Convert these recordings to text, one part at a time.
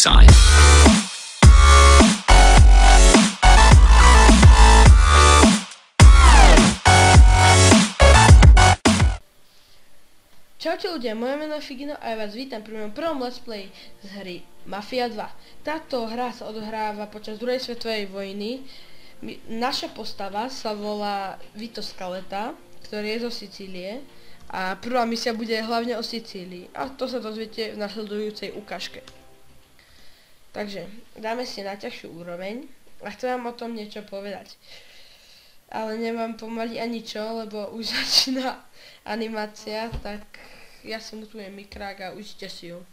side. Čaute ľudia, moje meno je Figino a ja vás vítam pri mojom prvom let's play z hry Mafia 2. Táto hra sa odohráva počas druhej svetovej vojny. Naša postava sa volá Vito Scaletta, ktorý je zo Sicílie a prvá misia bude hlavne o Sicílii a to sa dozviete v nasledujúcej ukážke. Takže dáme si na ťažšiu úroveň a chcem vám o tom niečo povedať. Ale nemám pomaly ani čo, lebo už začína animácia, tak ja si mutujem mikrák a užite si ju.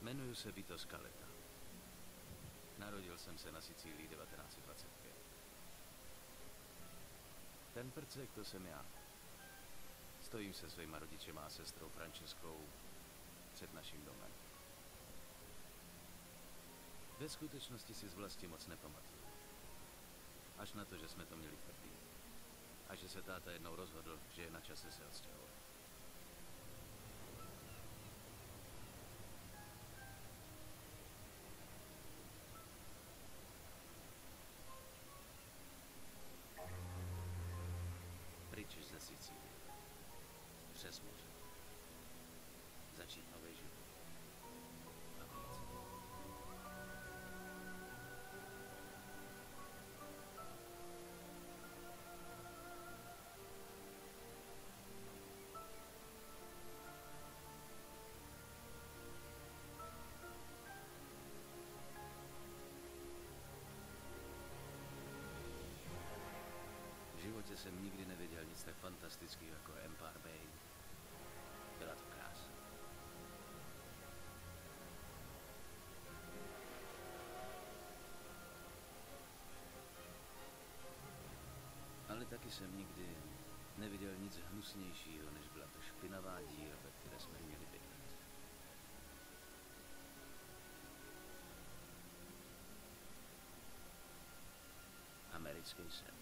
Jmenuji se Vito Scaletta. Narodil jsem se na Sicílii 1925. Ten prcek, to jsem já. Stojím se svýma rodičema a sestrou Franceskou před naším domem. Ve skutečnosti si z vlasti moc nepamatuju. Až na to, že jsme to měli tvrdý. A že se táta jednou rozhodl, že je na čase se odstěhovat. Pryč ze Sicílie. Přes moře. Začít nový život. A víc. V životě jsem nikdy neviděl nic tak fantastického jako Empire Bay. Byla to krása. Ale taky jsem nikdy neviděl nic hnusnějšího, než byla to špinavá díra, ve které jsme měli bydlet. Americký sen.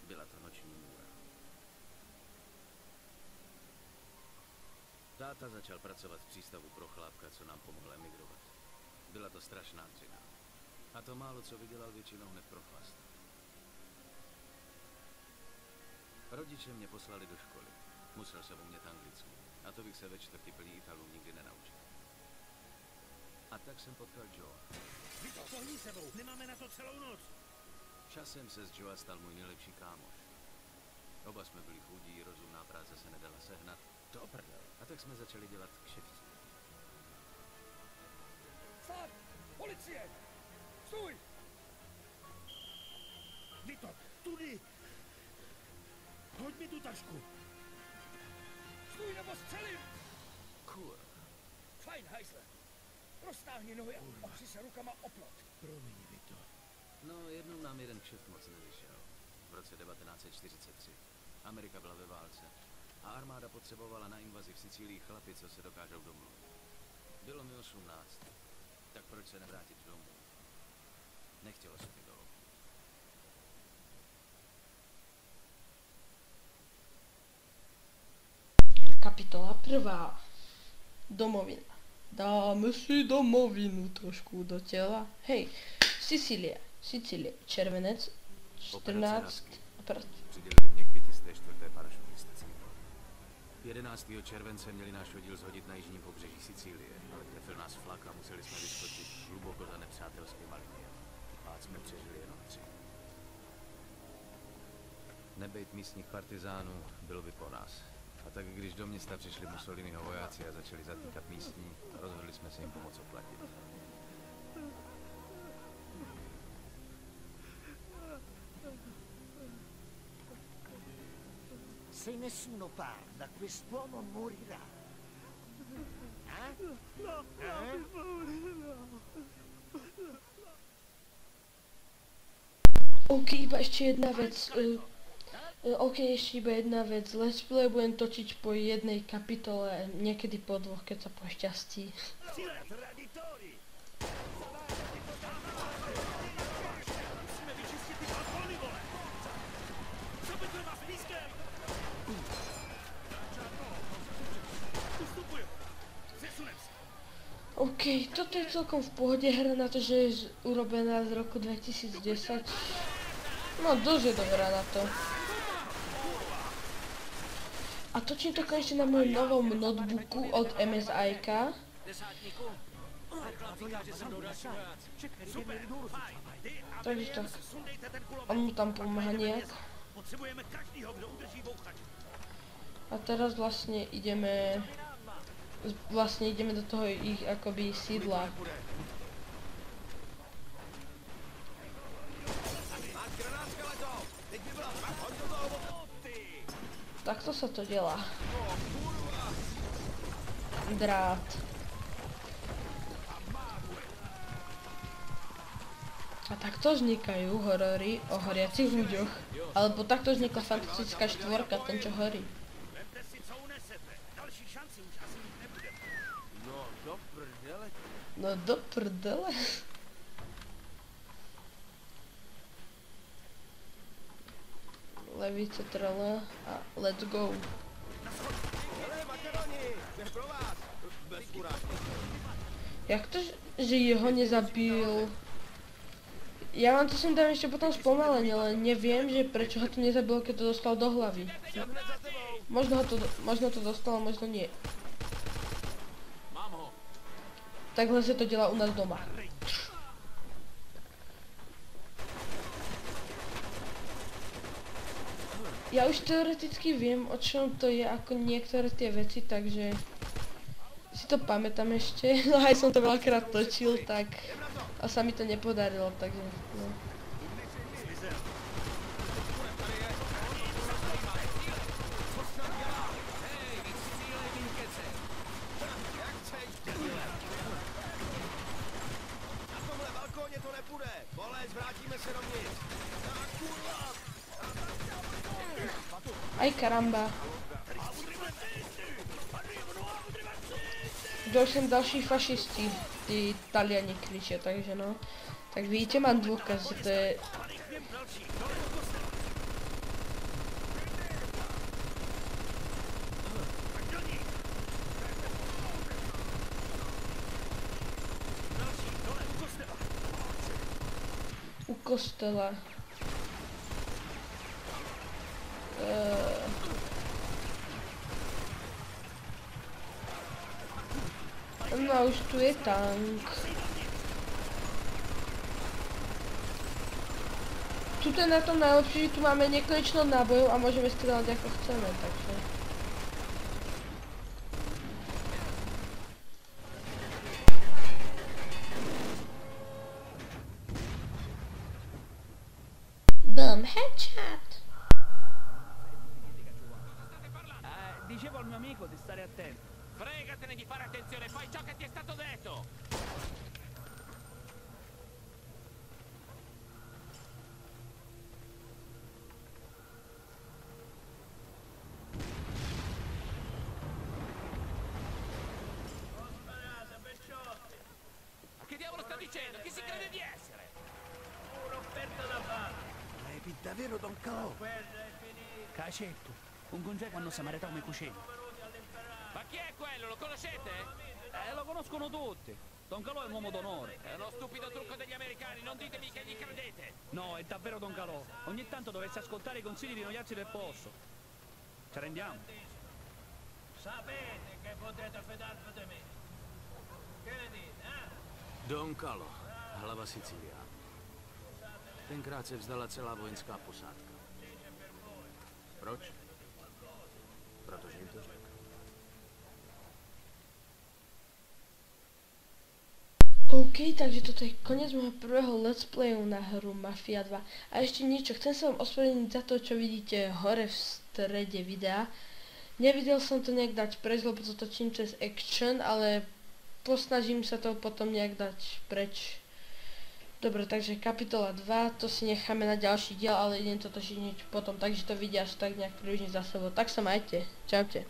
Byla to noční můra. Táta začal pracovat v přístavu pro chlápka, co nám pomohl emigrovat. Byla to strašná dřina. A to málo, co vydělal, většinou hned prochlast. Rodiče mě poslali do školy. Musel jsem umět anglicky. A to bych se ve čtvrti plný Italů nikdy nenaučil. A tak jsem potkal Joe. Vito, pohni sebou, nemáme na to celou noc. Časem se z Joea stal můj nejlepší kámoš. Oba jsme byli chudí, rozumná práce se nedala sehnat. To prdel. A tak jsme začali dělat kšefty. Stát! Policie! Stůj! Vito, tudy! Hoď mi tu tašku! Stůj nebo střelím! Kur. Fajn, hajzle! Roztáhni nohy a opři se rukama o plot. Promiň, Vito. No, jednou nám jeden kšeft moc nevyšel. V roce 1943. Amerika byla ve válce a armáda potřebovala na invazi v Sicílii chlapy, co se dokážou domluvit. Bylo mi 18, tak proč se nevrátit domů? Nechtělo se mi dolů. Kapitola 1. Domovina. Dáme si domovinu trošku do těla. Hej, Sicílie, červenec, 14. Přidělili mě k 504. parašutistice. 11. července měli náš oddíl zhodit na jižním pobřeží Sicílie, ale trefil nás flak a museli jsme vyskočit hluboko za nepřátelskýma liniemi. Pád jsme přežili jenom 3. Nebejt místních partizánů, bylo by po nás. A tak když do města přišli Mussoliniho vojáci a začali zatýkat místní, rozhodli jsme se jim pomoct oplatit. Se nessuno parla, quest'uomo morirà. OK, iba ešte jedna vec. OK, ešte iba jedna vec. Let's play budem točiť po jednej kapitole, niekedy po dvoch, keď sa pošťastí. OK, toto je celkom v pohode hra na to, že je urobená z roku 2010. No, dosť je dobrá na to. A točím to konečne na mojom novom notebooku od MSIka. Takže tak. On mu tam pomáha nejak. A teraz vlastne ideme do toho ich akoby sídla. Takto sa to delá. Drát. A takto vznikajú horory o horiacich ľuďoch. Alebo takto vznikla Fantastická štvorka, ten čo horí. No do prdele. Levice trele a let's go. Jak to, že jeho nezabil? Ja vám to sem dám ešte potom spomalenie, len neviem, že prečo ho to nezabil, keď to dostal do hlavy. Možno to dostal, možno nie. Takhle se to dělá u nás doma. Ja už teoreticky viem, o čom to je, ako niektoré tie veci, takže si to pamätám ešte. No aj som to veľakrát točil, tak a sa mi to nepodarilo, takže no. Aj karamba. Jdou sem další fašisti, ty Taliani kričia, takže no. Tak vidíte, mám dôkaz, že to je... U kostela. No a už tu je tank. Tuto je na tom najlepšie, že tu máme nekonečno nábojov a môžeme strieľať ako chceme, takže... Boom, headshot! Dicevo al mio amico di stare attento. Fregatene di fare attenzione, fai ciò che ti è stato detto! Che diavolo sta dicendo? Chi si crede di essere? Un'offerta da fare. Repi davvero Don Calò? Cacetto, un congeco quando Samarità come cucina. Ma chi è quello? Lo conoscete? Lo conoscono tutti. Don Calò è un uomo d'onore. È uno stupido trucco degli americani, non ditemi che gli credete! No, è davvero Don Calò. Ogni tanto dovreste ascoltare i consigli di noiazzi del posto. Ci rendiamo? Sapete che potete fidarvi di me. Che ne dite, Don Calò, hlava Sicília. Tenkrát se vzdala celá vojenská posádka. Proč? Protože jim to řekl. OK, takže toto je koniec môjho prvého let's playu na hru Mafia 2. A ešte niečo, chcem sa vám ospravedlniť za to, čo vidíte hore v strede videa. Nevidel som to nejak dať preč, lebo to točím cez Action, ale posnažím sa to potom nejak dať preč. Dobre, takže kapitola 2, to si necháme na ďalší diel, ale idem to točiť niečo potom, takže to vidia až tak nejak približne za sebou. Tak sa majte, čaute.